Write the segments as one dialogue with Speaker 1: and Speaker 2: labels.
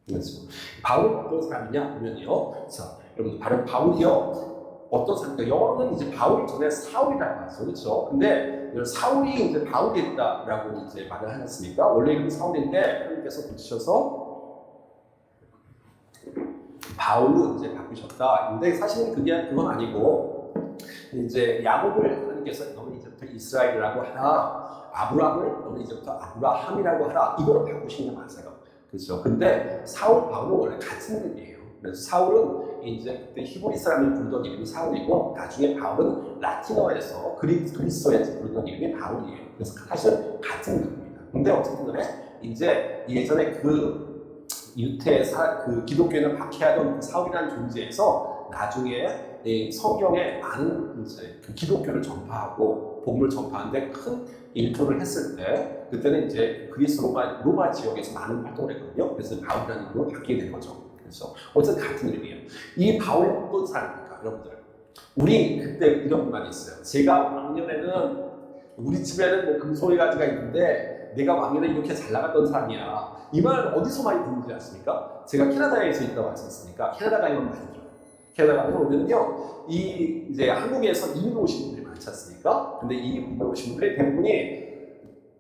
Speaker 1: 그렇죠. 바울은 어떤 사람이냐 보면요. 자, 여러분, 바울이요. 어떤 사람인가? 영어로는 이제 바울이 전에 사울이라고 하죠. 그렇죠? 근데 사울이 이제 바울이 됐다라고 이제 말을 하셨습니까? 원래 이름은 사울인데 하나님께서 붙이셔서 바울로 이제 바꾸셨다. 근데 사실은 그건 아니고, 이제 야곱을 하나님께서 너는 이제부터 이스라엘이라고 하라, 아브라함을 너는 이제부터 아브라함이라고 하라, 이거로 바꾸신 게 맞아요. 그렇죠? 근데 사울, 바울은 원래 같은 이름이에요. 그래서 사울은 이제 그때 히브리 사람이 부르던 이름이 사울이고, 나중에 바울은 라틴어에서 그리스어에서 부르던 이름이 바울이에요. 그래서 사실 같은 이름입니다. 근데 어쨌든 간에 이제 예전에 그 기독교인을 박해하던 그 사울이라는 존재에서 나중에 성경에 많은 이제 그 기독교를 전파하고 복음을 전파하는데 큰 일조를 했을 때, 그때는 이제 그리스 로마 지역에서 많은 활동을 했거든요. 그래서 바울이라는 이름으로 바뀌게 된 거죠. 그래서 어쨌든 같은 이름이에요. 이 바울이 어떤 사람입니까, 여러분들? 우리 그때 이런 말이 있어요. 제가 왕년에는 우리 집에는 뭐 금송이 가지가 있는데 내가 왕년에 이렇게 잘 나갔던 사람이야. 이 말은 어디서 많이 듣는지 아십니까? 제가 캐나다에서 있다고 하셨으니까 캐나다 가면 많이 들어요. 캐나다 가면 오면요, 이제 한국에서 이민 오신 분들이 많지 않습니까? 근데 이 이민 오신 분들의 대부분이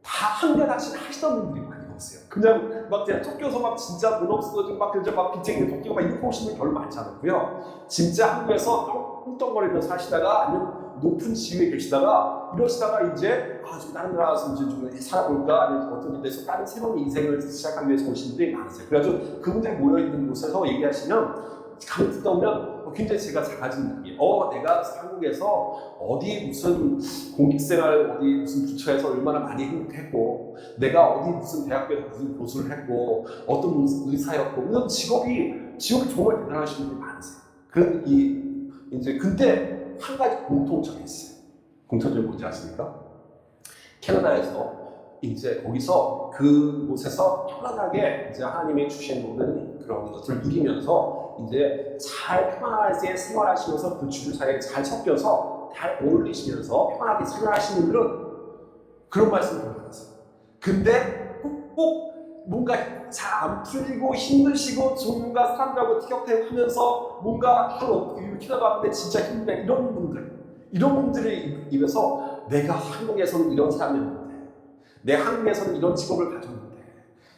Speaker 1: 다 한가닥씩 하시던 분들이 많이 오세요. 그냥 막 토끼에서 막 진짜 돈 없어지고 막 그저 막 빚쟁이 토끼가 막 이렇게 오시는 분이 별로 많지 않고요. 진짜 한국에서 뚱뚱거리면서 사시다가 아니면 높은 지위에 계시다가 이러시다가 이제 좀 다른 나라 가서 이제 좀 살아볼까, 아니면 어떤 데서 다른 새로운 인생을 시작하기 위해서 오신 분들이 많으세요. 그래가지고 그분들이 모여있는 곳에서 얘기하시면 가만히 듣다 보면 굉장히 제가 작아지는 느낌이에요. 내가 한국에서 어디 무슨 공직생활 어디 무슨 부처에서 얼마나 많이 행복했고, 내가 어디 무슨 대학교에서 무슨 교수를 했고, 어떤 무슨 의사였고, 이런 직업이 정말 대단하신 분들이 많으세요. 이제 근데 한 가지 공통점이 있어요. 공통점이 뭔지 아십니까? 캐나다에서 이제 거기서 그곳에서 편안하게 이제 하나님이 주신 모든 그런 것들을 누리면서 이제 잘 편안하게 생활하시면서 그 주류 사회에 잘 섞여서 잘 어울리시면서 편하게 생활하시는 분들은 그런 말씀을 들어봤어요. 근데 꼭 뭔가 잘 안 풀리고 힘드시고 뭔가 사람들하고 티격태격하면서 뭔가 하루 캐나다 왔는데 진짜 힘든데 이런 분들의 입에서 내가 한국에서는 이런 사람이었는데, 내가 한국에서는 이런 직업을 가졌는데,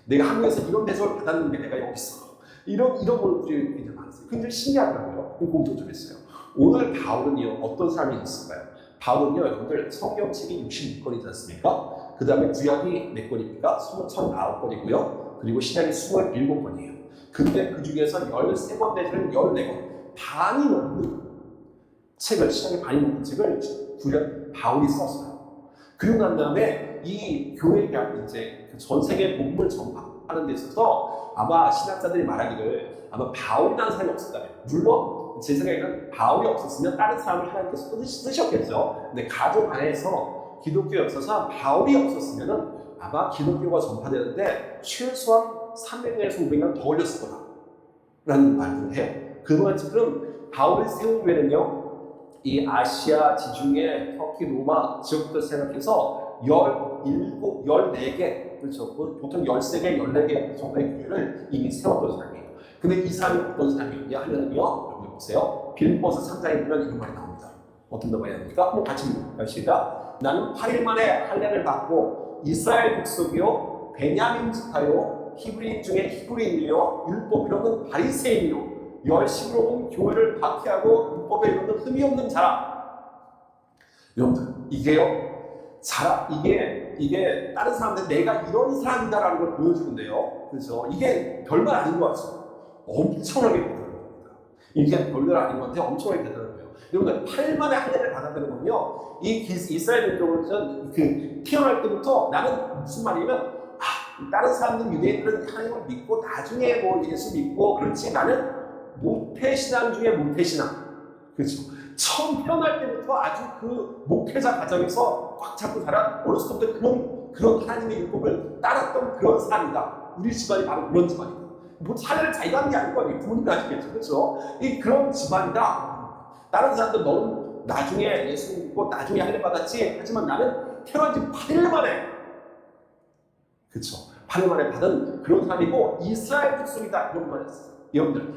Speaker 1: 내가 한국에서 이런 대접을 받았는데 내가 여기 있어, 이런 분들이 굉장히 많았어요. 굉장히 신기하더라고요. 공통점이 있어요. 오늘 바울은요, 어떤 사람이 있을까요? 바울은요, 여러분들 성경책이 66권이지 않습니까? 그 다음에 구약이 몇 권입니까? 29권이고요. 그리고 신약이 27권이에요. 근데 그 중에서 13권 내지는 14권, 반이 넘는 책을, 신약의 반이 넘는 책을 바울이 썼어요. 그리고 난 다음에 이 교회가 이제 전 세계 복음을 전파하는 데 있어서 아마 신학자들이 말하기를 아마 바울이라는 사람이 없었다면, 물론 제 생각에는 바울이 없었으면 다른 사람을 하나님께서 쓰셨겠죠. 근데 가족 안에서 기독교 역사상 바울이 없었으면 아마 기독교가 전파되는데 최소한 300년에서 500년 더 걸렸을 거다라는 말을 해요. 그럼 바울이 세운 교회는요, 이 아시아 지중해 터키 로마 지역부터 생각해서 17, 14개, 그렇죠. 보통 13개, 14개 정도의 교회를 이미 세웠던 사람이에요. 근데 이 사람이 어떤 사람이었냐 하면요, 여러분 보세요. 빌립보서 3장에 보면 이런 말이 나옵니다. 어떤 말이 나옵니까? 한번 같이 읽읍시다. 나는 8일 만에 할례를 받고 이스라엘 백성이요, 베냐민 지파요, 히브리인 중에 히브리인이요, 율법 이로는 바리새인이요, 열심으로 온 교회를 박해하고 율법에 이르는 흠이 없는 자라. 여러분들, 이게 다른 사람들 내가 이런 사람이다라는 걸 보여주는데요. 그래서 이게 별말 아닌 것 같죠? 엄청나게 대단한 겁니다. 이게 별말 아닌 것 같아요. 엄청나게 대단한 거예요. 여러분들, 8일 만에 할례를 받았다는 건요, 이 이스라엘 민족은 태어날 때부터 나는 무슨 말이냐면, 다른 사람들 유대인들은 하나님을 믿고 나중에 뭐 예수 믿고 그렇지, 나는 모태신앙 중에 모태신앙. 그렇죠. 처음 태어날 때부터 아주 그 목회자 과정에서 꽉 잡고 자란, 어렸을 때부터 그런 하나님의 율법을 따랐던 그런 사람이다. 우리 집안이 바로 그런 집안이다. 뭐 차례를 자기가 하는 게 아닐 거 아니에요. 부모님이 아시겠죠. 그렇죠. 그런 집안이다. 다른 사람들 너는 나중에 예수 믿고 나중에 할례 받았지, 하지만 나는 태어난 지 8일 만에, 그렇죠, 파멸만에 받은 그런 사람이고 이스라엘 백성이다 이런 말 했어요. 여러분들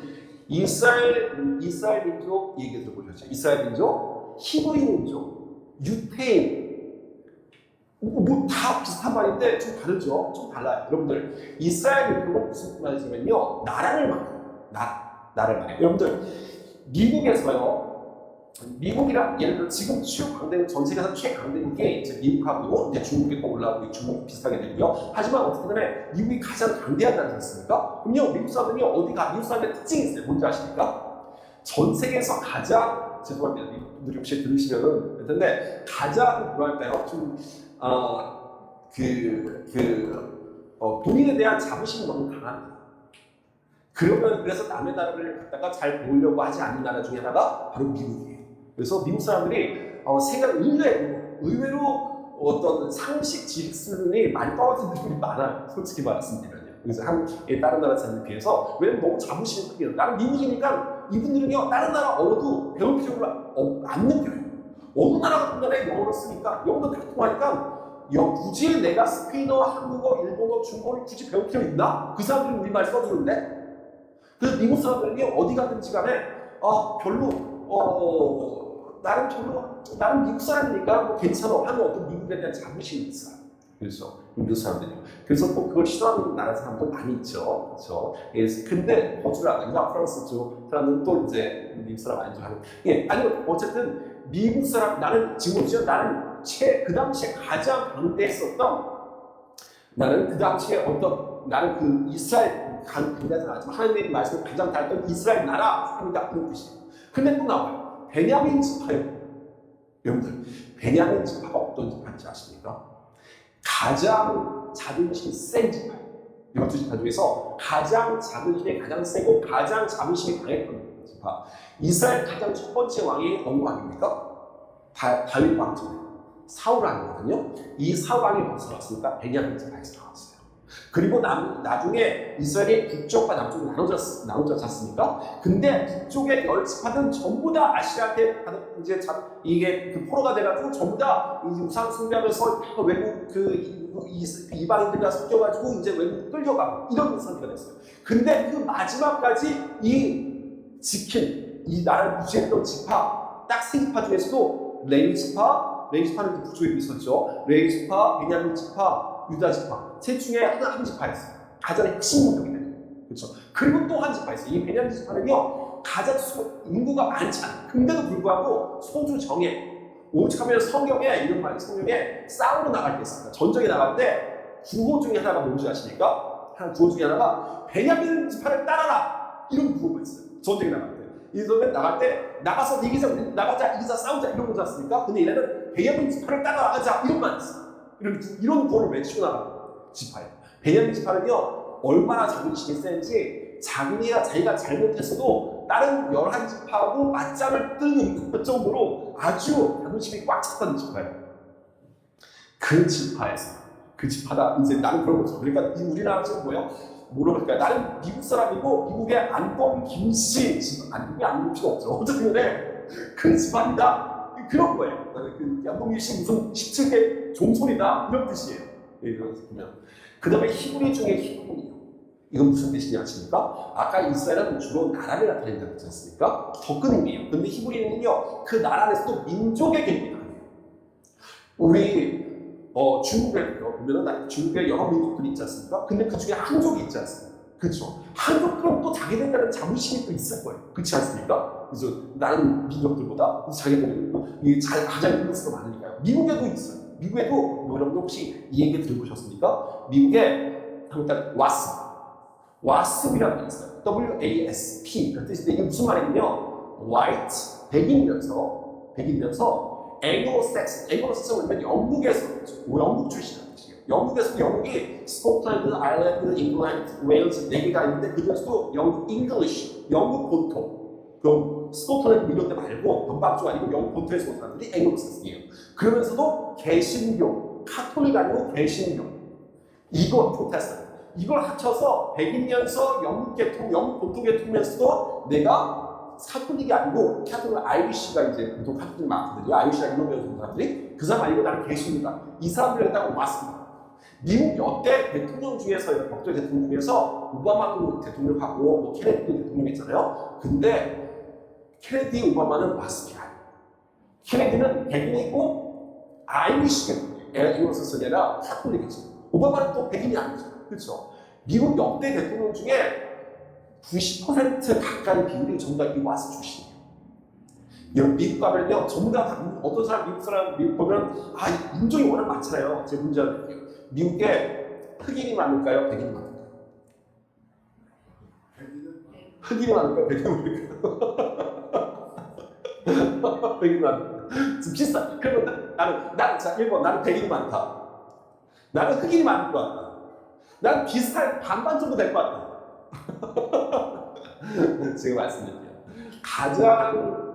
Speaker 1: 이스라엘 민족 얘기 들어보셨죠? 이스라엘 민족, 히브리 민족, 유태인 뭐 다 비슷한 말인데 좀 다르죠? 좀 달라요. 여러분들 이스라엘 민족은 무슨 말이냐면요 나라를 말해요. 나라를 말해요. 여러분들 미국에서요 미국이랑 예를 들어 지금 최강대국 전 세계에서 최강대국이 게 이제 미국하고 이제 중국이 또 올라오고 중국 비슷하게 되고요. 하지만 어떻게 보면 미국이 가장 강대한 나라지 않습니까? 그럼요 미국 사람들이 어디가 미국 사람들의 특징이 있어요. 뭔지 아십니까? 전 세계에서 가장 죄송합니다. 미국 분들이 혹시 들으시면은 근데 가장 뭐랄까요 좀 본인에 대한 자부심이 너무 강합니다. 그래서 남의 나라를 갖다가 잘 보려고 하지 않는 나라 중에 하나가 바로 미국이에요. 그래서 미국 사람들이 생각 의외로 어떤 상식 지식 수준이 많이 떨어진 분들이 많아요. 솔직히 말씀드리면요. 그래서 한국의 다른 나라 사람들에 비해서 왜냐면 너무 자부심이 크게 나는 미국이니까 이분들은요 다른 나라 언어도 배울 필요를 안 느껴요. 어느 나라 같은 나라에 영어를 쓰니까 영어도 다 통하니까 굳이 내가 스페인어, 한국어, 일본어, 중국어를 굳이 배울 필요 있나? 그 사람들이 우리말 써주는데 그래서 미국 사람들이 어디 가든지 간에 나는 미국 사람이니까 뭐 괜찮아 하는 어떤 미국에 대한 자부심이 있어요. 그래서 미국 사람들이 그래서 또 그걸 싫어하는 나라 사람도 많이 있죠. 그렇죠? 근데 호주라든가 프랑스 쪽 사람들은 또 이제 미국 사람 안 좋아하는 아니면 어쨌든 미국 사람 나는 지금 보죠. 나는 그 당시에 가장 강대했었던 나는 그 당시에 나는 그 이스라엘 강대하지 않았지만 하나님의 말씀을 가장 잘했던 이스라엘 나라 사람이다 그런 뜻이에요. 근데 또 나와요. 베냐민 지파요. 여러분들 베냐민 지파가 어떤 지파인지 아십니까? 가장 자존심이 센 지파예요. 12지파 중에서 가장 자존심이 가장 세고 가장 자존심이 강했던 지파. 이스라엘 가장 첫 번째 왕이 어느 왕입니까? 다윗 왕이잖아요. 사울 왕이거든요. 이 사울 왕이 어디서 나왔습니까? 베냐민 지파에서 나왔어요. 그리고 나중에 이스라엘이 북쪽과 남쪽으로 나눠졌지 않습니까? 근데 북쪽의 10지파는 전부 다 아시아한테 이제 이게 그 포로가 돼가지고 전부 다 우상 숭배하면서 외국 이방인들과 섞여가지고 이제 외국 끌려가고 이런 상태가 됐어요. 근데 그 마지막까지 이 나라를 유지했던 지파 딱 3지파 중에서도 레위 지파는 북쪽에 있었죠. 레위 지파, 베냐민 지파, 유다 지파 셋 중에 한 지파였어요. 가장 핵심 민족이네요. 그렇죠. 그리고 또 한 지파 있어요. 이 베냐민 지파는요 가장 인구가 많지 않아요. 근데도 불구하고 소수 정예. 오죽하면 성경에 싸우러 나갈 때 있습니다. 전쟁에 나갈 때 구호 중에 하나가 뭔지 아십니까? 구호 중에 하나가 베냐민 지파를 따라라 이런 구호가 있어요. 전쟁에 나갈 때. 이들은 나갈 때 나가서 이기자 싸우자 이런 거지 않습니까? 근데 얘네는 베냐민 지파를 따라가자 이런 말 있어요. 이런 구호를 외치고 나가는 지파예요. 베냐민 지파는요 얼마나 자존심이 센지 자기가 잘못했어도 다른 11지파하고 맞짱을 뜨는 정도로 아주 자존심이 꽉 찼던 지파예요. 그 지파다 이제 나는 그런 거죠. 그러니까 우리나라 지금 뭐라고 할까요? 나는 미국 사람이고 미국의 안동 김씨 미국에 안동 필요 없죠. 어쨌든 그 집안이다 그런 거예요. 그 안동 김씨 무슨 17개 종손이다 이런 뜻이에요. 그래서 보면 그 다음에 히브리 중에 히브리요. 이건 무슨 뜻이냐 아십니까? 아까 이스라엘은 주로 나라를 나타낸다고 했지 않습니까? 더 큰 의미예요. 근데 히브리는요 그 나라 안에서도 민족의 개념이 아니에요. 우리 중국에 보면은 중국에 여러 민족들이 있지 않습니까? 근데 그 중에 한족이 있지 않습니까? 그렇죠. 한족들은 또 자기들만의 자부심이 또 있을 거예요. 그렇지 않습니까? 그래서 다른 민족들보다 자기들은 가장 있는 수가 많으니까요. 미국에도 있어요. 미국에도 여러분들 혹시 이 얘기 들어보셨습니까? 미국에 일단 와스이라는 게 있어요. WASP 그 뜻인데 이게 무슨 말이냐면요. White 백인이면서 앵글로색슨 그러면 영국 출신이라는 뜻이에요. 영국이 스코틀랜드, 아일랜드, 잉글랜드, 웨일즈 4개가 있는데 그 중에서도 영국 잉글리쉬, 영국 본토 그럼 스코틀랜드 이런 데 말고 동방쪽 아니고 영국 본토에 서 사람들이 앵글로색슨이에요. 그러면서도 개신교, 카톨릭 아니고 개신교 이거 프로테스탄트 이걸 합쳐서 백인이면서 영국 본토 계통이면서도 내가 카톨릭이 아니고 카톨릭 아이리시가 이제 보통 카톨릭 많거든요. 아이리시가 이런 배우는 사람들이 그 사람 아니고 나는 개신교다. 이 사람들을 갖다가 왔습니다. 미국 역대 대통령 중에서, 역대 대통령 중에서 오바마도 대통령하고 뭐 케네디도 대통령이잖아요. 근데 케네디, 오바마는 와스피아예요. 케네디는 백인이고 아이리시계 앵글로사선이 아니라 카톨릭이죠. 오바마는 또 백인이 아니죠. 그렇죠? 미국 역대 대통령 중에 90% 가까이 비율이 전부 다 이 와스 출신이에요. 여기 미국 가면요, 전부 다 어떤 사람, 미국 사람, 미국 보면, 인종이 워낙 많잖아요. 제 문제는 미국에 흑인이 많을까요? 백인이 많을까요? 흑인이 많을까요? 백인이 많을까요? 백인이 많을까요? 좀 비슷한. 그러면 나는, 자, 1번, 나는 백인이 많다. 나는 흑인이 많을 것 같다. 나는 비슷한 반반 정도 될 것 같다. 제가 말씀드릴게요. 가장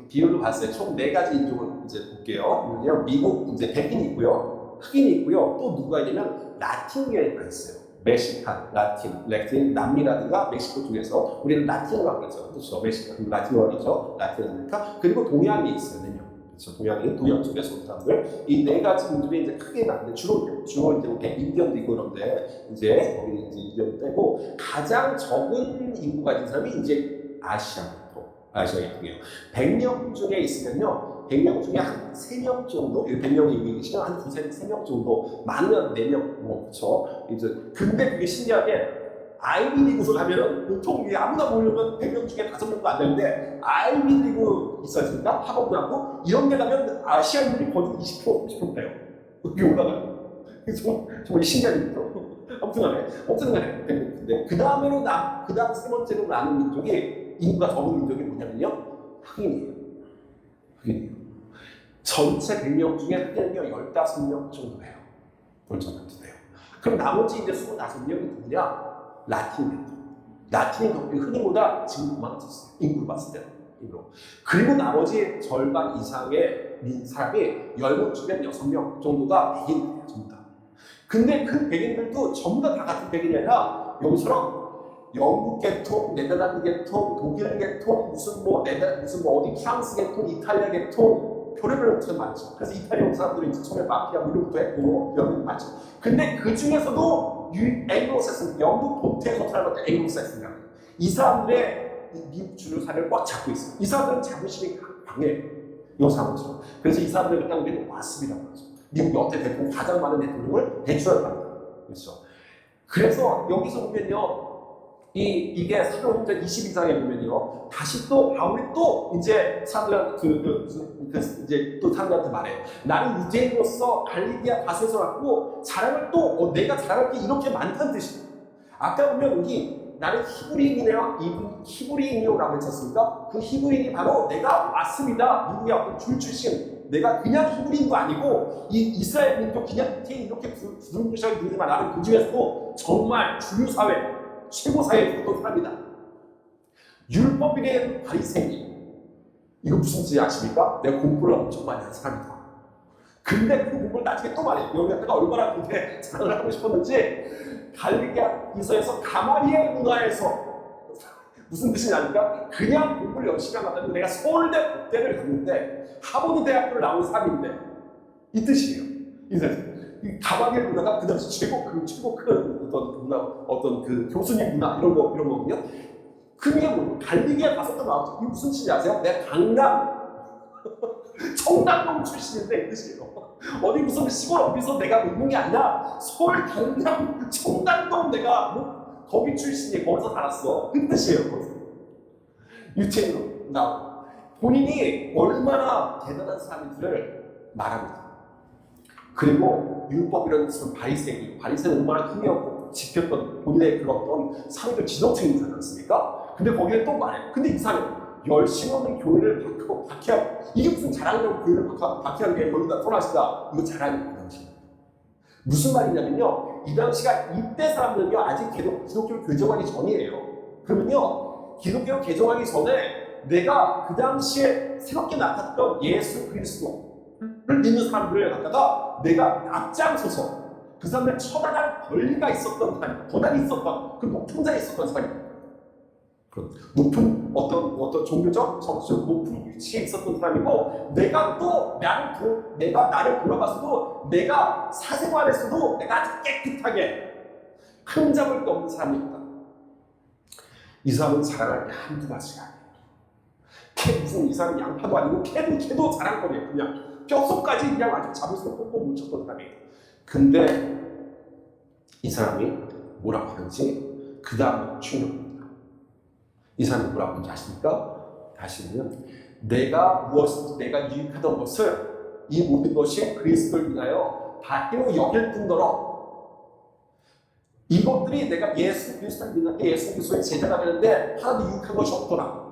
Speaker 1: 비율로 봤을 때 총 4가지 인종을 이제 볼게요. 미국 이제 백인이 있고요, 흑인이 있고요, 또 누가 있냐면 라틴계가 있어요. 멕시칸, 라틴, 남미라든가 멕시코 쪽에서 우리는 라틴어라고 그러죠. 그렇죠. 멕시칸, 라틴어죠. 라틴 아메리카. 그리고 동양이 있어요. 4명. 그렇죠. 동양인, 동양 쪽에서 온 사람들. 이 4가지 민족이 이제 크게 나는데 주로 이제 인디언도 있고 그런데 이제 거기 이제 인디언 빼고 가장 적은 인구가 있는 사람이 이제 아시아계통이에요. 100명 중에 있으면요, 100명 중에 한 3명 정도, 100명이 계시면 한 2-3명 정도, 많으면 4명, 그렇죠. 이제 근데 그게 신기하게 아이비리그에서 가면은 보통 아무나 모르면 100명 중에 5명도 안 되는데 아이비리그 있어있습니까? 학업도 이런 데 가면 아시아인들이 거의 20%, 30% 돼요. 여기 올라가요. 정말 신기한 일이죠. 아무튼 간에. 근데 그 다음으로 그 다음 3번째로 나는 민족이, 인구가 적은 민족이 뭐냐면요, 흑인이에요. 전체 100명 중에 흑인은요 15명 정도 돼요. 정도 돼요. 그럼 나머지 이제 25명이 누구냐? 라틴이 흑인보다 지금 많아졌어요. 인구를 봤을 때. 그리고 나머지 절반 이상의 사람이 10명 중에 6명 정도가 백인이에요. 전부 다. 근데 그 백인들도 전부 다 같은 백인이 아니라 여기처럼 영국 계통, 네덜란드 계통, 독일 계통, 무슨 어디 프랑스 계통, 이탈리아 계통, 별의별 엄청 많죠. 그래서 이탈리아 사람들이 이제 처음에 마피아 물로부터 했고 여기 많죠. 근데 그 중에서도 앵글로사슨, 영국 본토에서 살았던 앵글로사슨이라고 해요. 이 사람들의 미국 주류사를 꽉 잡고 있어요. 이 사람들은 자부심이 강해요. 이 사람처럼. 그래서 이 사람들을 그냥 우리는 와습이라고 하죠. 미국 역대 대통령 가장 많은 대통령을 배출을 합니다. 그렇죠. 그래서 여기서 보면요, 이게 사도행전 22장에 보면요, 다시 또 바울이 또 이제 사람들한테 이제 또 사람들한테 말해요. 나는 유대인으로서 갈릴리아 밭에서 왔고 자랑을 또 내가 자랑할 게 이렇게 많다는 뜻이에요. 아까 보면 여기 나는 히브리인이요라고 했었습니까? 그 히브리인이 바로 내가 왔습니다. 미국의 어떤 줄 출신. 내가 그냥 히브리인도 아니고 이 이스라엘 민족 그냥 이렇게 두둥실하게 들리지만 나는 그 중에서도 정말 주류 사회, 최고 사회에 있던 사람이다. 율법인의 바리새인. 이거 무슨 뜻인지 아십니까? 내가 공부를 엄청 많이 한 사람이다. 근데 그 공부를 나중에 또 말해. 여기 내가 얼마나 근데 자랑을 하고 싶었는지 갈릴리아 이서에서 가마리엘 문화에서 무슨 뜻이 아니까 그냥 공부를 열심히 한 것 같은데 내가 서울대 법대를 갔는데 하버드 대학교를 나온 사람인데 이 뜻이에요. 이 가마리엘 문화가 그 당시 최고 큰 어떤 그 교수님 문화 이런 거거든요. 그게 뭐 갈릴리아 가서 또 나왔죠. 이게 무슨 뜻인지 아세요? 내가 강남 청담동 출신인데 이 뜻이에요. 어디 무슨 시골 어디서 내가 있는 게 아니라 서울 강남 청담동 내가 거기 출신이 거기서 살았어. 그 뜻이에요. 유태인으로 나오고 본인이 얼마나 대단한 사람인지를 말합니다. 그리고 율법이라는 것은 바리새는 얼마나 흥미없고 지켰던 본인의 그런 어떤 사회적 지도층이 있지 않습니까? 근데 거기에 또 말해요. 근데 이상해요. 열심히 하는 교회를 박해하고 이게 무슨 자랑이라고 교회를 박해하는 게 거기다 떠나시다. 이거 자랑이에요. 그 당시. 무슨 말이냐면요. 이 당시가 이때 사람들은요 아직 기독교를 개정하기 전이에요. 그러면요 기독교를 개정하기 전에 내가 그 당시에 새롭게 나타났던 예수 그리스도를 믿는 사람들을 갖다가 내가 앞장서서 그 사람들 처단할 권리가 있었던 사람, 권한이 있었던 그 높은 자리에 있었던 사람입니다. 그런 높은 종교적 정치적 높은 위치에 있었던 사람이고, 내가 나를 돌아봤어도, 내가 사생활에서도 내가 아주 깨끗하게 흠잡을 데 없는 사람이었다. 이 사람은 자랑할 게 한두 가지가 아니에요. 무슨 이 사람은 양파도 아니고 캐도 자랑거리예요. 그냥 뼛속까지 그냥 아주 자부심을 꼭꼭 뭉쳤던 사람이에요. 근데 이 사람이 뭐라고 하는지 그 다음에 충격입니다. 이 사람이 뭐라고 하는지 아십니까? 다시는 내가 유익하던 것을, 이 모든 것이 그리스도를 위하여 받기로 여길 뿐더러, 이것들이 내가 예수 그리스도를 믿는 게 예수 그리스도의 제자가 되는데 하나도 유익한 것이 없더라.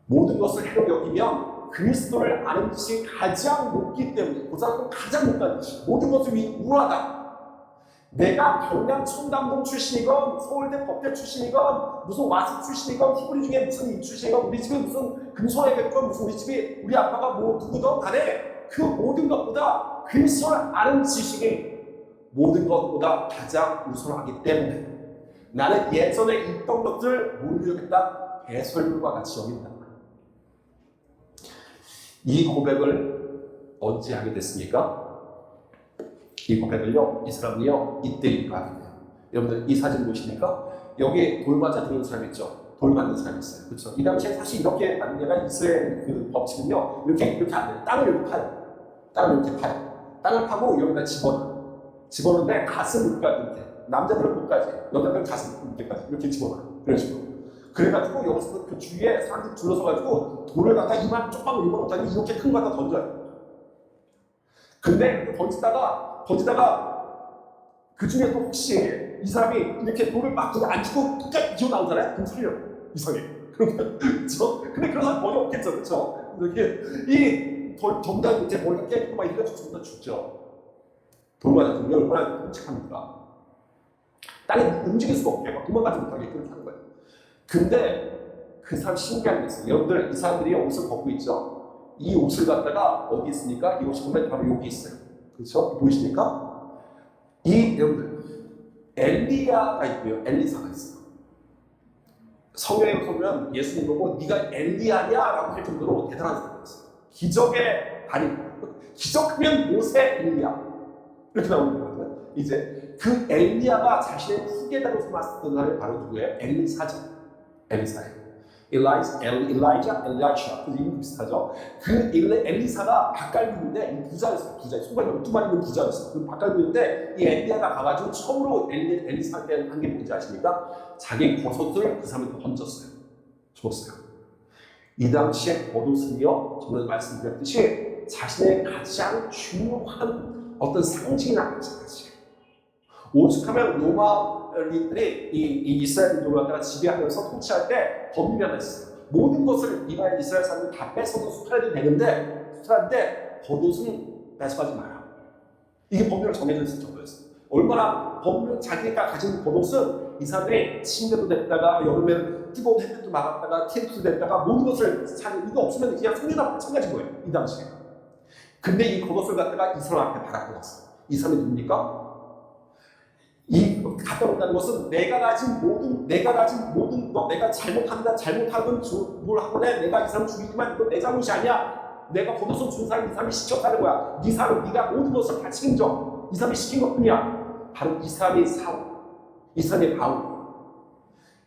Speaker 1: 모든 것을 해로 여기면 그리스도를 아는 것이 가장 높기 때문에, 그 사람은 가장 높다는 것이, 모든 것이 우월하다. 내가 경남 청담동 출신이건 서울대 법대 출신이건 무슨 와스 출신이건 히브리 중에 무슨 이 출신이건 우리 집이 무슨 금손이겠건 무슨 우리 집이 우리 아빠가 뭐 누구든 간에 그 모든 것보다 그리스도를 아는 지식이 모든 것보다 가장 우선하기 때문에 나는 예전에 있던 것들을 모르겠다, 배설물과 같이 여긴다. 이 고백을 언제 하게 됐습니까? 이 고백을요, 이 사람이요, 이때 하게 돼요. 여러분들 이 사진 보시니까 여기 돌 맞아 들어온 사람 있죠? 돌 맞는 사람 있어요. 그렇죠? 이 당시에 사실 이렇게 하는 데가 이스라엘 그 법칙은요, 이렇게 안 돼요. 땅을 이렇게 파요. 땅을 파고 여기다 집어넣는데 가슴 밑까지 이렇게. 남자들은 끝까지, 여자들은 가슴 밑까지 이렇게 집어넣어요. 그런 식으로. 그래가지고 여기서 그 주위에 사람들 둘러서가지고 돌을 갖다 이만 조금 입어놓다니 이렇게 큰 거 갖다 던져요. 근데 던지다가 그 중에 또 혹시 이 사람이 이렇게 돌을 막 안 치고 끝까지 기어 나오잖아요? 그럼 살려. 이상해. 그러면, 그쵸? 근데 그런 사람 머리 없겠죠. 그쵸? 이렇게, 정답 이제 머리가 깨지고 막 이래가지고 전부 다 죽죠. 돌 맞아 들면 얼마나 끔찍합니까? 땅에 움직일 수가 없게, 막 도망가지 못하게 그렇게 하는 거예요. 근데 그 사람 신기한 게 있어요. 여러분들, 이 사람들이 옷을 벗고 있죠? 이 옷을 갖다가 어디 있습니까? 이 옷이 보면 바로 여기 있어요. 그렇죠? 보이십니까? 여러분들, 엘리야가 있고요, 엘리사가 있어요. 성경에 보면 예수님 보고 네가 엘리야냐? 라고 할 정도로 대단한 사람이었어요. 기적의 달인. 기적하면 모세 엘리야. 이렇게 나오는 거거든요. 이제 그 엘리야가 자신의 후계자로 삼았던 사람이 바로 누구예요? 엘리사죠. 엘리사예요. 엘라이자, 그 이름 비슷하죠. 그 엘리사가 밭갈비인데 부자였어요. 손발 12마리 있는 부자였어요. 그 밭갈비인데 이 엘리야가 가가지고 처음으로 엘리사한테 한 게 뭔지 아십니까? 자기 겉옷을 그 사람한테 던졌어요. 줬어요. 이 당시에 겉옷은요, 저는 말씀드렸듯이 자신의 가장 중요한 어떤 상징이나 마찬가지예요. 오죽하면 로마인들이 이 이스라엘 민족을 지배하면서 통치할 때 법률이 있어요. 모든 것을 이스라엘 사람들이 다 뺏어도 수탈해도 되는데, 겉옷은 뺏어가지 마라. 이게 법률로 정해져 있을 정도였어요. 얼마나 자기가 가진 겉옷은 이 사람들이 침대도 냈다가, 여름에는 뜨거운 햇빛도 막았다가, 텐트도 냈다가, 모든 것을 이거 없으면 그냥 생리나 마찬가지인 거예요. 이 당시에. 근데 이 겉옷을 갖다가 이 사람 앞에 바라보았어요. 이 사람이 누굽니까? 갖다 놓는다는 것은 내가 가진 모든 거, 내가 잘못하건 뭘 하건 해. 내가 이 사람 죽이지만 이건 내 잘못이 아니야. 내가 겉옷을 준 사람이 이 사람이 시켰다는 거야. 네가 모든 것을 다 책임져. 이 사람이 시킨 것 뿐이야. 바로 이 사람이 이 사람이 바울.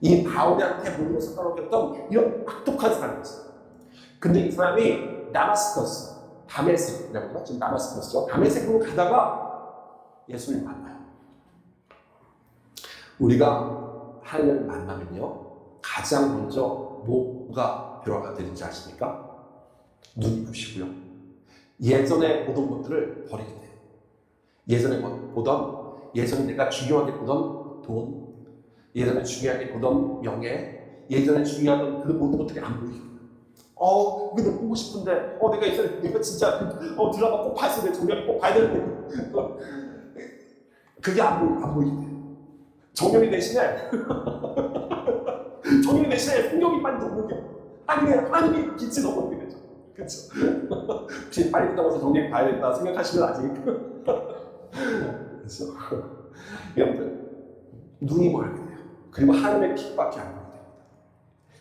Speaker 1: 이 바울한테 모든 것을 떠넘겼던 이런 악독한 사람이었어요. 근데 이 사람이 다메섹이라고 하죠. 지금 다메섹이죠. 다메섹으로 가다가 예수를 만나요. 우리가 하나님을 만나면요, 가장 먼저 뭐가 변화가 되는지 아십니까? 눈이 부시고요. 예전에 보던 것들을 버리게 돼요. 예전에 내가 중요하게 보던 돈, 예전에 중요하게 보던 명예, 예전에 중요하던 그 모든 것들이 안 보이고, 이거 너무 보고 싶은데, 내가 진짜 드라마 꼭 봤어야 돼. 정말 꼭 봐야 되는데, 그게 안 보이게 돼요. 정령이 대신에 성령이 빨리 넘어오게, 하나님이 빛이 넘어오게 되죠. 그렇죠? 혹시 빨리 끝나서 정령이 봐야겠다 생각하시면 아직 그렇죠? 여러분들, 눈이 멀게 돼요. 그리고 하나님의 핍박이 안 보게 됩니다.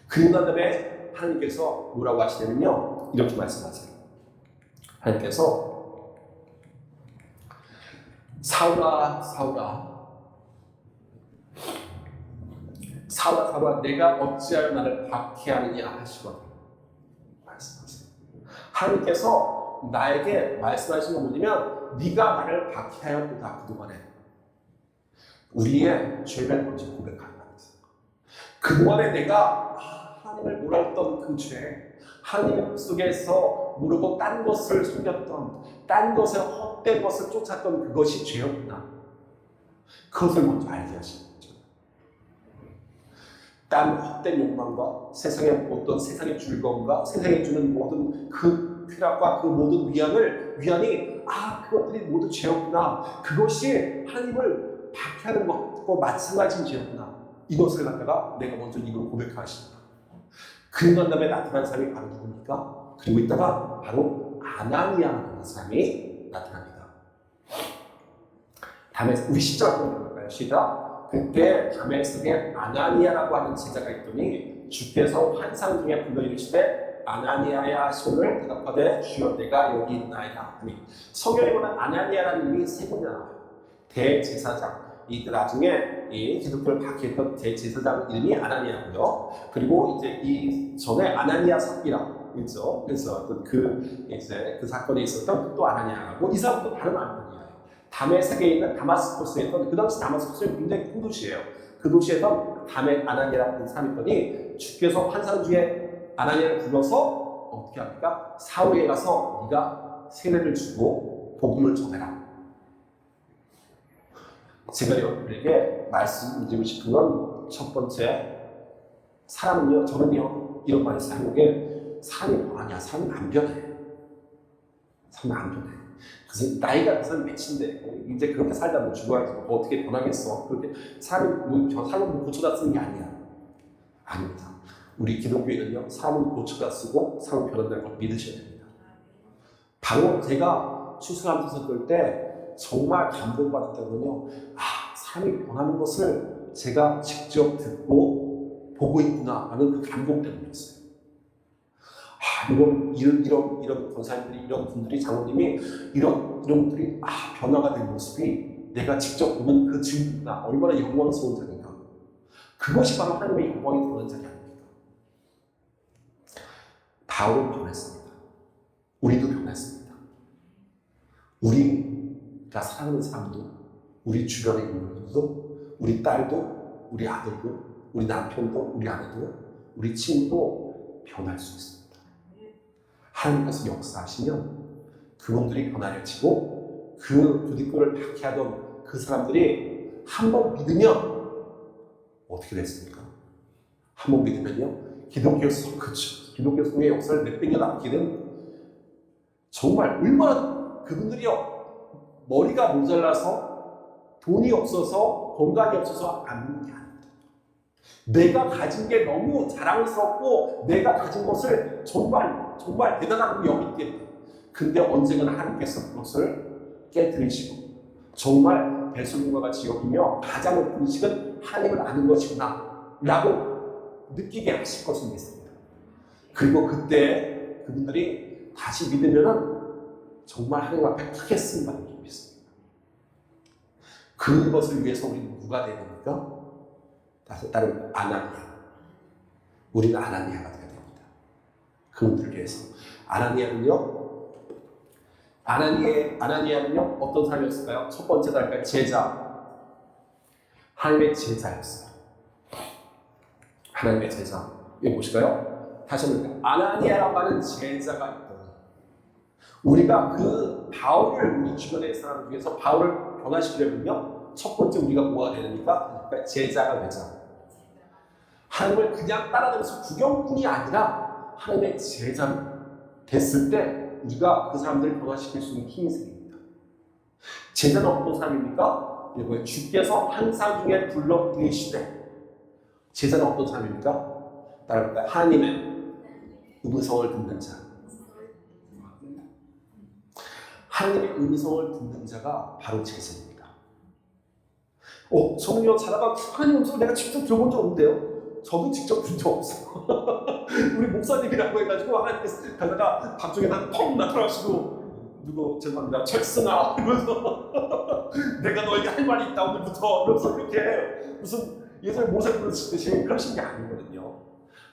Speaker 1: 그리고 난 다음에 하나님께서 뭐라고 하시냐면요, 이렇게 말씀하세요. 하나님께서 사울아 사울아 사울아 사울아 내가 어찌하여 나를 박해하느냐 하시거든 말씀하세요. 하나님께서 나에게 말씀하시는 건 뭐냐면 네가 나를 박해하였도다. 그동안에 우리의 죄를 먼저 고백하는 거예요. 그동안에 내가 하나님을 몰랐던 그 죄, 하나님 속에서 모르고 딴 것을 숨겼던, 딴 것에 헛된 것을 쫓았던 그것이 죄였구나. 그것을 먼저 알게 하시는 거죠. 딴 헛된 욕망과 세상의 어떤 세상의 즐거움과 세상에 주는 모든 그 쾌락과 그 모든 위안이 그것들이 모두 죄였구나. 그것이 하나님을 박해하는 것과 마찬가지인 죄였구나. 이것을 갖다가 내가 먼저 입으로 고백하십니다. 그런 다음에 나타난 사람이 바로 누굽니까? 그리고 있다가 바로 아나니아라는 사람이 나타납니다. 다음에 우리 10절 한번 볼까요? 시작. 그때 다메섹에 아나니아라고 하는 제자가 있더니 주께서 환상 중에 불러 이르시되 아나니아야 하시오를 대답하되 주여 내가 여기 있나이다. 성경에 보면 아나니아라는 이름이 세 번이나 나와요. 대제사장. 이 나중에 이 기독교를 박해했던 대제사장 이름이 아나니아고요. 그리고 이제 이 전에 아나니아 삽비라 그렇죠. 그래서 그 사건이 있었던 또 아나니아고 이 사람도 다른 아나니아예요. 다메섹에 있는 다마스코스에 있던 그 당시 다마스코스는 굉장히 큰 도시예요. 그 도시에서 아나니아라는 사람이 있더니 주께서 환상 중에 아나니아를 불러서 어떻게 합니까? 사울에게 가서 네가 세례를 주고 복음을 전해라. 제가 여러분에게 말씀드리고 싶은 건 첫 번째, 사람은요, 저는요, 이런 말이 있어요. 한국에 사람이 변하냐? 사람은 안 변해. 사람은 안 변해. 그래서 나이가 무슨 몇인데, 이제 그렇게 살다 뭐 죽어야지. 뭐 어떻게 변하겠어? 그렇게 사람은 고쳐다 쓰는 게 아니야. 아닙니다. 우리 기독교인은요, 사람은 고쳐다 쓰고 사람은 변한다는 걸 믿으셔야 됩니다. 바로 제가 출생하면서 그럴 때 정말 감동받았다면요. 사람이 변하는 것을 제가 직접 듣고 보고 있구나 하는 그 감동 때문이었어요. 이런 권사님들이, 이런 분들이, 장로님이, 이런 분들이 변화가 된 모습이 내가 직접 보는 그 증거가 얼마나 영광스러운 자리인가. 그것이 바로 하나님의 영광이 드러난 자리 아닙니까? 바울은 변했습니다. 우리도 변했습니다. 우리가 사랑하는 사람도, 우리 주변에 있는 분들도, 우리 딸도, 우리 아들도, 우리 남편도, 우리 아내도, 우리 친구도 변할 수 있습니다. 하나님께서 역사하시면 그분들이 변화해지고 그 기독교를 박해하던 그 사람들이 한번 믿으면 어떻게 됐습니까? 한번 믿으면요, 기독교 속의 역사를 몇백 년 남기게 된 정말 얼마나 그분들이요, 머리가 모자라서 돈이 없어서 건강이 없어서 안 믿는 게 아닙니다. 내가 가진 게 너무 자랑스럽고 내가 가진 것을 정말 대단하다고 여기기 때문에, 근데 언젠가는 하나님께서 그것을 깨뜨리시고 정말 배설물과 같이 여기며 가장 높은 식은 하나님을 아는 것이구나 라고 느끼게 하실 것을 믿습니다. 그리고 그때 그분들이 다시 믿으면 정말 하나님 앞에 크게 쓰임받는 줄 믿습니다. 그것을 위해서 우리는 누가 되야 됩니까? 다른 아나니아. 우리는 아나니아가 되어야 됩니다. 그분들을 위해서. 아나니아는요 어떤 사람이었을까요? 첫 번째 달까 제자. 하나님의 제자였어요. 하나님의 제자. 이거 보실까요? 다시 한번 아나니아라고 하는 제자가 있다. 우리가 그 바울을 우리 주변의 사람 중에서 바울을 변화시키려면요, 첫 번째 우리가 뭐가 되니까? 그러니까 제자가 되자. 하나님을 그냥 따라다니면서 구경꾼이 아니라 하나님의 제자가 됐을 때 우리가 그 사람들을 변화시킬 수 있는 힘이 생깁니다. 제자는 어떤 사람입니까? 주께서 환상 중에 불러 이르시되. 제자는 어떤 사람입니까? 따라합니다. 하나님의 음성을 듣는 자. 하나님의 음성을 듣는 자가 바로 제자입니다. 성령 살아가 하나님 음성을 내가 직접 들어본 적 없는데요. 저도 직접 들은 적 없어요. 우리 목사님이라고 해가지고 하나님께서 가다가 밤중에다 펑 나타나시고 누구 죄송합니다 철승아 이러면서 내가 너에게 할 말이 있다 오늘부터 이러면서 이렇게 무슨 예전에 모세 부르시듯이 그러신 게 아니거든요.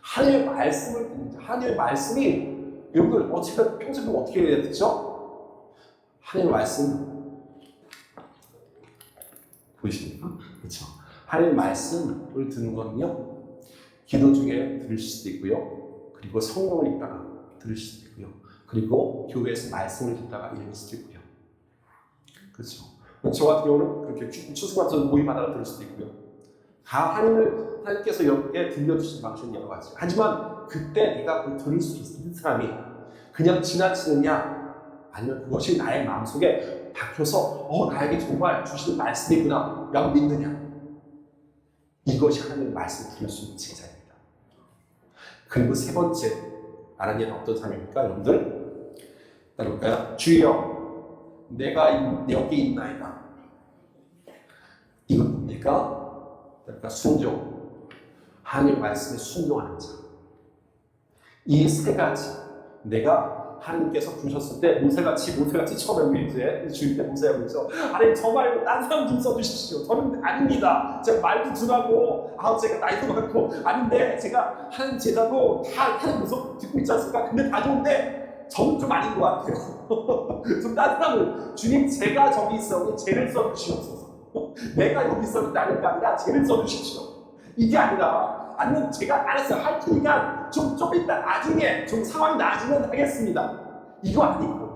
Speaker 1: 하나님의 말씀을 듣는 하나님의 말씀이 여러분들 제가 평소에 어떻게 해야 되죠? 하나님의 말씀 보이십니까? 그렇죠. 하나님의 말씀을 듣는 거는요 기도 중에 들으실 수도 있고요, 그리고 성경을 읽다가 들으실 수도 있고요, 그리고 교회에서 말씀을 듣다가 읽을 수도 있고요. 그렇죠. 저 같은 경우는 그렇게 추수 같은 모임하다가 들을 수도 있고요. 다 하나님께서 여기에 들려주신 방식은 여러 가지. 하지만 그때 내가 그걸 들을 수 있는 사람이 그냥 지나치느냐, 아니면 그것이 나의 마음속에 박혀서 나에게 정말 주시는 말씀이구나 라고 믿느냐, 이것이 하나님의 말씀을 들을 수 있는 제자입니다. 그리고 세 번째 아나니아는 어떤 사람입니까? 여러분들 따라볼까요? 주여 내가 여기 있나이다. 이건 뭡니까? 그러니까 순종, 하나님 말씀에 순종하는 자. 이 세 가지, 내가 하나님께서 부르셨을 때 모세같이 처음에 이제 주일 때 모세가 그러죠. 하나님 저 말고 딴 사람 좀 써주십시오. 저는 아닙니다. 제가 말도 둔하고 제가 나이도 많고 아닌데 제가 하나님 제자도 다 하나님 모습 듣고 있지 않습니까? 근데 다 좋은데 저는 좀 아닌 것 같아요. 좀 딴 사람을 주님 제가 저기 있어도 쟤를 써주시옵소서. 내가 여기 있어도 나는 아니라 쟤를 써주십시오. 이게 아니라 아니면 제가 알았어요 할 테니까 좀 이따 나중에 좀 상황이 나아지면 하겠습니다. 이거 아니고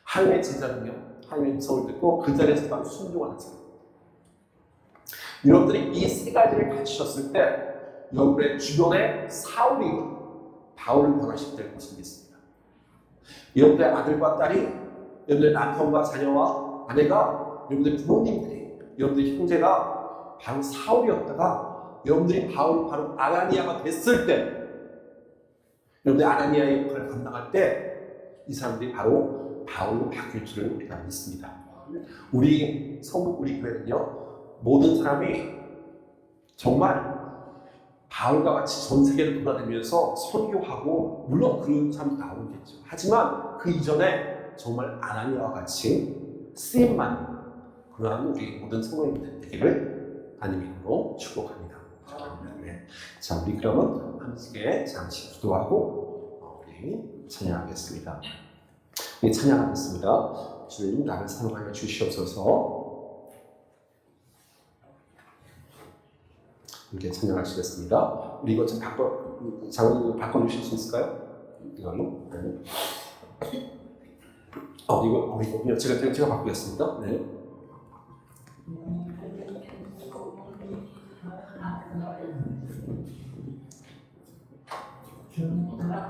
Speaker 1: 하나님의 제자는요 하나님의 음성을 듣고 그 자리에서만 순종하는 사람. 여러분들이 이 세 가지를 갖추셨을 때 여러분의 주변에 사울이 바울을 변화시킬 것을 믿습니다. 여러분들의 아들과 딸이, 여러분들의 남편과 자녀와 아내가, 여러분들의 부모님들이, 여러분들의 형제가 바로 사울이었다가 여러분들이 바로 아나니아가 됐을 때, 여러분들이 아나니아의 역할을 감당할 때 이 사람들이 바로 바울로 바뀔 줄을 우리가 믿습니다. 우리 성북 우리 교회는요 모든 사람이 정말 바울과 같이 전 세계를 돌아다니면서 선교하고, 물론 그런 사람도 나오겠죠. 하지만 그 이전에 정말 아나니아와 같이 쓰임만 그러한 우리 모든 성도님들 되기를 하나님으로 축복합니다. 네. 자, 우리 그러면 함께 잠시 기도하고 우리 찬양하겠습니다. 우리 찬양하겠습니다. 주님 나를 사랑하여 주시옵소서. 이렇게 찬양하시겠습니다. 우리 이것 좀 장로님 바꿔주실 수 있을까요? 이걸로. 네. 이거 제가 바꾸겠습니다. 네.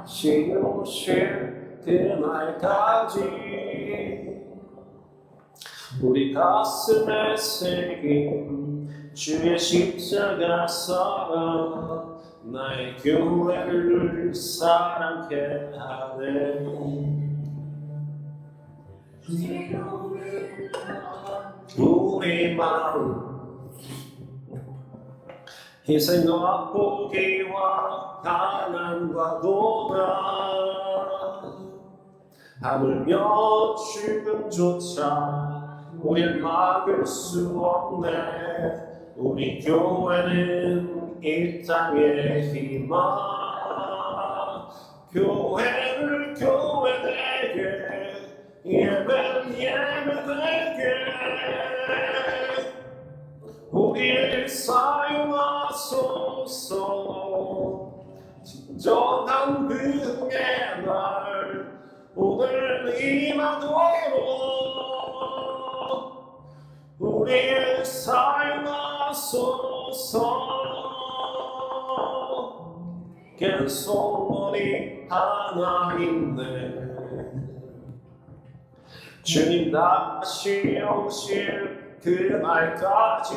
Speaker 1: 쉬우실 그날까지 우리 가슴에 새긴 주의 십자가 사랑 나의 교회를 사랑케 하네. 우리 마음 희생과 포기와 가난과 고난, 하물며 죽음조차 우릴 막을 수 없네. 우리 교회는 이 땅의 희망, 교회를 교회되게, 예배는 예배되게 우리를 사용하소서. 진정한 그의 날 오늘 임하도록 우리를 사용하소서. 갯소문이 하나 있네. 주님 다시 오실 그날까지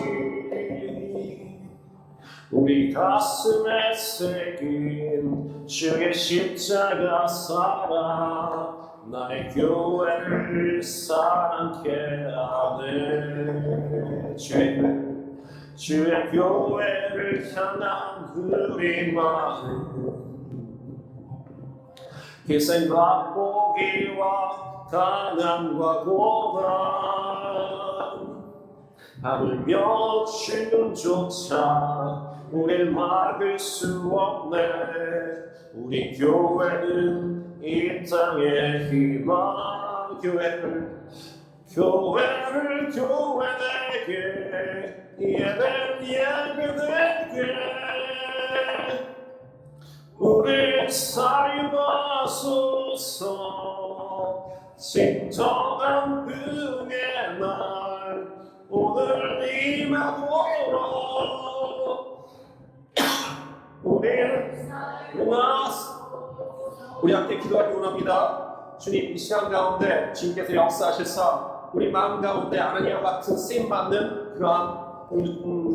Speaker 1: 우리 가슴에 새긴 주의 십자가 사랑 나의 교회를 사랑케 하네. 주의 교회를 향한 우리 마음 희생과 포기와 가난과 고난 하물며 지금조차 우릴 막을 수 없네. 우리 교회는 이 땅의 희망 교회에게 예배되게 우리 사유하소서. 진정한 은혜의 날 오늘 임하도록 우리 함께 기도하기 원합니다. 주님, 이 시간 가운데 주님께서 역사하실사 우리 마음 가운데 하나님과 같은 쓰임받는 그러한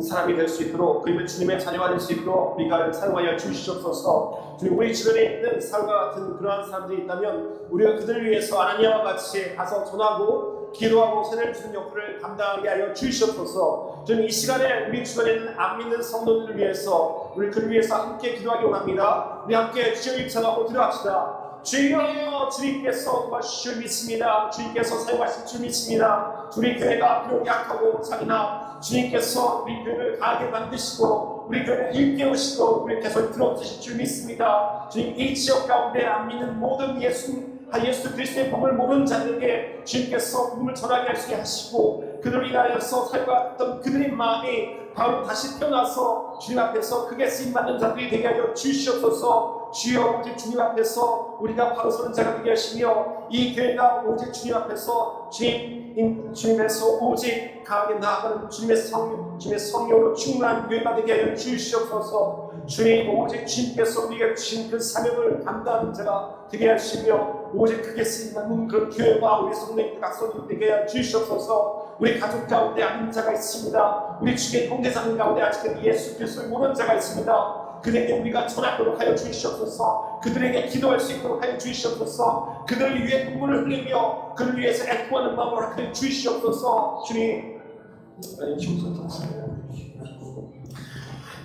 Speaker 1: 사람이 될 수 있도록, 그리고 주님의 자녀가 될 수 있도록 우리가 사용하여 주시옵소서. 주님, 우리 주변에 있는 사울과 같은 그러한 사람들이 있다면 우리가 그들을 위해서 아나니아와 같이 가서 전하고 기도하고 세례를 주는 역할을 감당하게 하여 주시옵소서. 주님, 이 시간에 우리 주변에 있는 안 믿는 성도들을 위해서 우리 그를 위해서 함께 기도하기 원합니다. 우리 함께 주여 입장하고 기도합시다. 주여, 주님께서 도와주실 줄 믿습니다. 주님께서 사용하실 줄 믿습니다. 우리 교회가 비록 약하고 잔인하 주님께서 우리 교회를 강하게 만드시고 우리 교회를 일깨우시고 우리 계속 들어주실 줄 믿습니다. 주님, 이 지역 가운데 안 믿는 모든 예수 그리스도의 복음을 모르는 자들에게 주님께서 복음을 전하게 할 수 있게 하시고 그들을 인하여서 살아왔던 그들의 마음이 바로 다시 태어나서 주님 앞에서 크게 쓰임받는 자들이 되게 하여 주시옵소서. 주여, 오직 주님 앞에서 우리가 바로 서는 자가 되게 하시며 이 교회가 오직 주님 앞에서 주님에서 오직 강하게 나아가는 주님의 성령으로 충만한 교회가 되게 하여 주시옵소서. 주님, 오직 주님께서 우리에게 주신 그 사명을 감당하는 자가 되게 하시며 오직 크게 쓰임받는 그런 교회와 우리 성도님들 각성이 되게 하여 주시옵소서. 우리 가족 가운데 아닌 자가 있습니다. 우리 주의 통제자들 가운데 아직은 예수 그리스도를 모르는 자가 있습니다. 그들에게 우리가 전하도록 하여 주시옵소서. 그들에게 기도할 수 있도록 하여 주시옵소서. 그들을 위해 눈물을 흘리며 그를 위해서 애통하는 마음으로 하여 주시옵소서. 주님,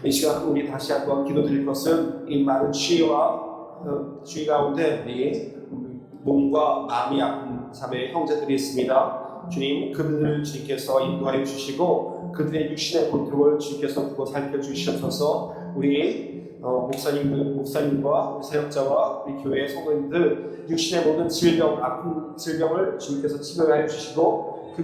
Speaker 1: 이 시간 우리 다시 한번 기도드릴 것은 이 많은 주의와 주의 가운데 우리 몸과 마음이 아픈 자매의 형제들이 있습니다. 주님, 그들을 주님께서 인도하여 주시고 그들의 육신의 고통을 주님께서 두고 살펴주시옵소서. 우리 목사님과 우리 사역자와 우리 교회의 성도님들 육신의 모든 질병, 아픈 질병을 주님께서 치료하여 주시고 그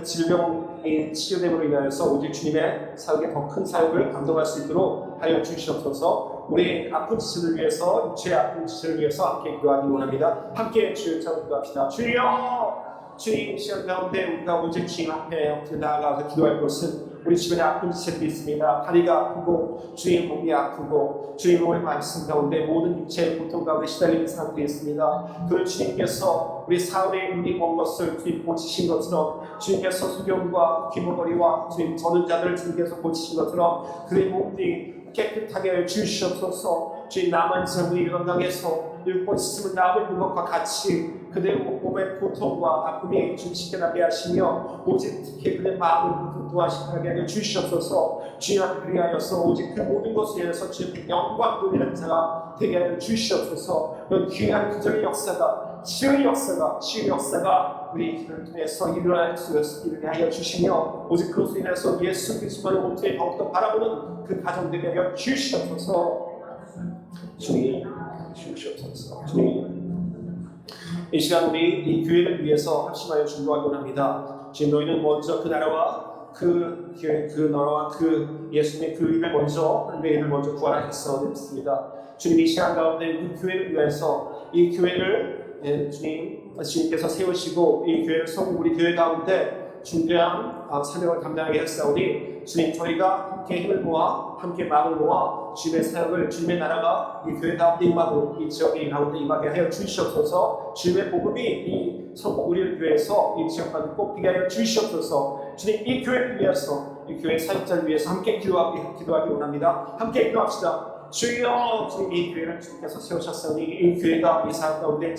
Speaker 1: 질병의 치료됨으로 인하여서 오직 주님의 사역에 더 큰 사역을 감당할 수 있도록 하여 주시옵소서. 우리 아픈 지체를 위해서, 육체의 아픈 지체를 위해서 함께 기도하기 원합니다. 함께 주여 기도합시다. 주여, 주님, 시간 가운데 우리가 오직 주님 앞에 나아가서 기도할 것은 우리 주변에 아픈 지체들이 있습니다. 다리가 아프고 주님 몸이 아프고 주님의 말씀 가운데 모든 육체의 고통 가운데 시달리는 사람들이 있습니다. 그 주님께서 우리 사울의 눈이 먼 것을 주님 고치신 것처럼 주님께서 소경과 귀머거리와 주님 저는 자들을 주님께서 고치신 것처럼 그의 몸들이 깨끗하게 주시옵소서. 주님, 남은 삶이 건강해서 일본 스스로 남을 는 것과 같이 그들의 몸의 고통과 아픔이 주님께 나게 하시며 오직 특히 그들의 마음을 도와시게 하여 주시옵소서. 주님 앞에 그리하여서 오직 그 모든 것을 위해서 주님 영광 돌리는 자가 되게 하여 주시옵소서. 이런 귀한 기적의 역사가 치유의 역사가 우리 기도를 통해서 일어날 수 있게 하여 주시며 오직 그것으로 인해서 예수 그리스도를 온전히 더욱더 바라보는 그 가정들이 하여 주시옵소서. 주님, 주시옵소서. 주님, 이 시간 우리 이 교회를 위해서 합심하여 중보하기 원합니다. 지금 너희는 먼저 그 나라와 그 예수님의 그 일을 먼저 회의를 먼저 구하라해서 믿습니다. 주님, 이 시간 가운데 그 교회를 위해서 이 교회를 주님께서 세우시고 이 교회를 우리 교회 가운데 중대한 사명을 감당하게 하시오니 주님, 저희가 함께 힘을 모아 함께 마음을 모아 주님의 사역을 주님의 나라가 이 교회 가운데 임하고 이 지역의 가운데 임하게 하여 주시옵소서. 주님의 복음이 이 우리 교회에서 이 지역 가운데 뽑히게 하여 주시옵소서. 주님, 이 교회를 위해서 이 교회 사역자를 위해서 함께 기도하기 원합니다. 함께 기도합시다. 주여 주님 이 교회를 주님께서 세우셨으니 이 교회가 이 사람 가운데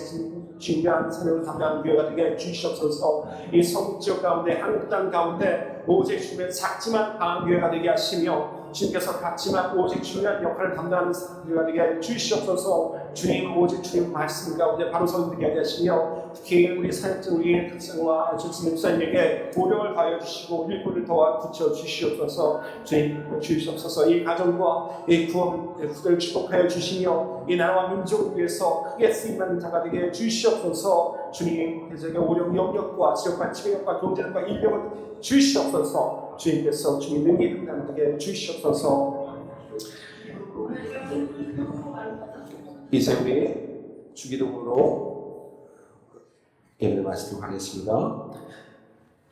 Speaker 1: 중요한 사명을 담당하는 교회가 되게 주시옵소서. 이 성지역 가운데 한국 땅 가운데 오직 주님의 작지만 강한 교회가 되게 하시며 주님께서 같지만 오직 중요한 역할을 담당하는 교회가 되게 주시옵소서. 주님 오직 주님 말씀 가운데 바로 서게 하시며 특히 우리 사역자 우리 학생과 주님 목사님에게 보력을 가해 주시고 일꾼을 도와 붙여 주시옵소서. 주님 주시옵소서. 이 가정과 이 구원을 축복하여 주시며 이 나라와 민족을 위해서 크게 쓰임받는 자가 되게 주시옵소서. 주님 대적의 오령 영역과 지역과 지배력과 경제력과 인력을 주시옵소서. 주님께서 주님 능히 담당하게 주시옵소서. 이제 우리 주기도문으로 예배를 마치도록 하겠습니다.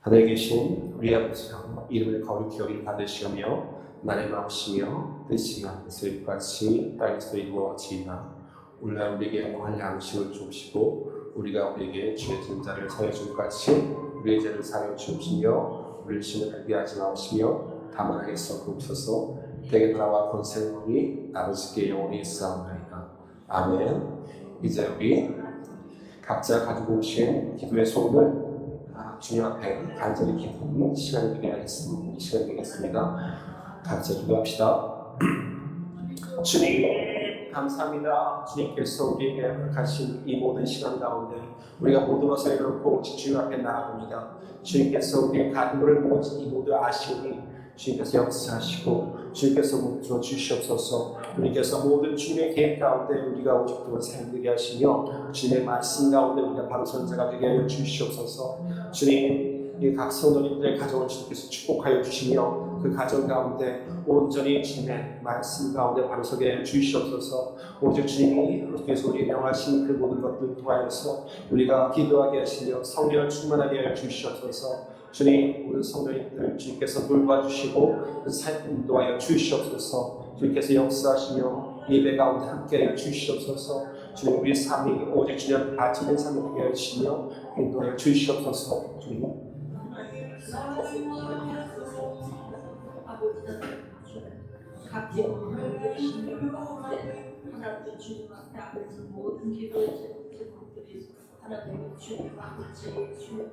Speaker 1: 하늘에 계신 우리 아버지여 이름을 거룩히 여김 받으시오며 나의 마음이시며 뜻이 하늘에서 같이 땅에서 이루어지이다. 오늘날 우리에게 영원한 양식을 주시고 우리가 우리에게 죄 지은 자를 사하여 줄 같이 우리의 죄를 사하여 주옵시며 우리를 시험에 들게 하지 마시며 다만 하게 썩옵소서. 대개 나라와 권세는 아버지께 영원히 있사옵나이다. 아멘. 이제 우리 각자 가지고 오신 기도의 소원을 주님 앞에 간절히 기도하는 시간이 되겠습니다. 각자 기도합시다. 주님 감사합니다. 주님께서 우리에게 허락하신 이 모든 시간 가운데 우리가 모든 것을 이렇고 주님 앞에 나아갑니다. 주님께서 우리의 간구를 보고 이 모든 아쉬움이 주님께서 역사하시고 주님께서 멈춰 주시옵소서. 주님께서 모든 주님의 계획 가운데 우리가 오직도록 살게 하시며 주님의 말씀 가운데 우리가 바로 선자가 되게 하여 주시옵소서. 주님 이 각 성도님들의 가정을 주님께서 축복하여 주시며 그 가정 가운데 온전히 주님의 말씀 가운데 바로 서게 주시옵소서. 오직 주님이 어떻게서 우리에게 명하신 그 모든 것들을 통하여서 우리가 기도하게 하시며 성령을 충만하게 하여 주시옵소서. 주님 모든 성도님들 주님께서 돌봐주시고 그 삶 인도하여 주시옵소서. 주님께서 역사하시며 예배 가운데 함께하여 주시옵소서. 주님 우리 삶이 오직 주님 앞에 바치는 삶이 되게 하시며 인도하여 주시옵소서. 주님
Speaker 2: 각 제목을 열심히 하나님 주님 앞에 앞에서 모든 기도의 제목들이 하나님 주님 아버지 주님